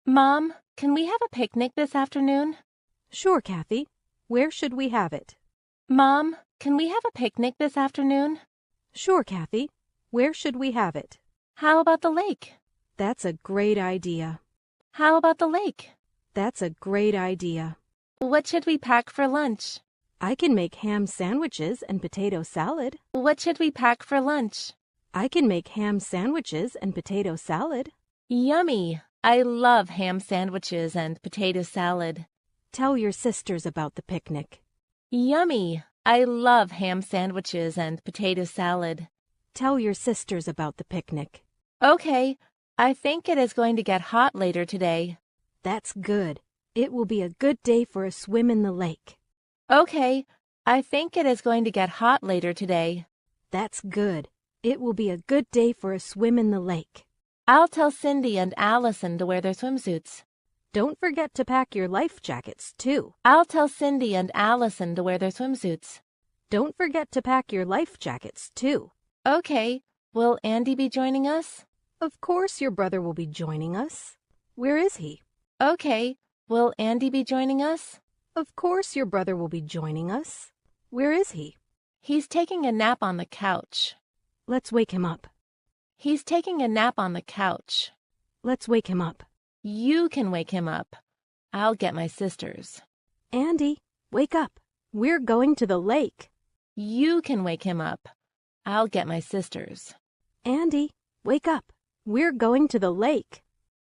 Mom, can we have a picnic this afternoon? Sure, Kathy. Where should we have it? Mom, can we have a picnic this afternoon? Sure, Kathy. Where should we have it? How about the lake? That's a great idea. How about the lake? That's a great idea. What should we pack for lunch? I can make ham sandwiches and potato salad. What should we pack for lunch? I can make ham sandwiches and potato salad. Yummy! I love ham sandwiches and potato salad. Tell your sisters about the picnic. Yummy! I love ham sandwiches and potato salad. Tell your sisters about the picnic. Okay, I think it is going to get hot later today. That's good. It will be a good day for a swim in the lake. Okay, I think it is going to get hot later today. That's good. It will be a good day for a swim in the lake. I'll tell Cindy and Allison to wear their swimsuits. Don't forget to pack your life jackets, too. I'll tell Cindy and Allison to wear their swimsuits. Don't forget to pack your life jackets, too. Okay, will Andy be joining us? Of course your brother will be joining us. Where is he? Okay, will Andy be joining us? Of course your brother will be joining us. Where is he? He's taking a nap on the couch. Let's wake him up. He's taking a nap on the couch. Let's wake him up. You can wake him up. I'll get my sisters. Andy, wake up. We're going to the lake. You can wake him up. I'll get my sisters. Andy, wake up. We're going to the lake.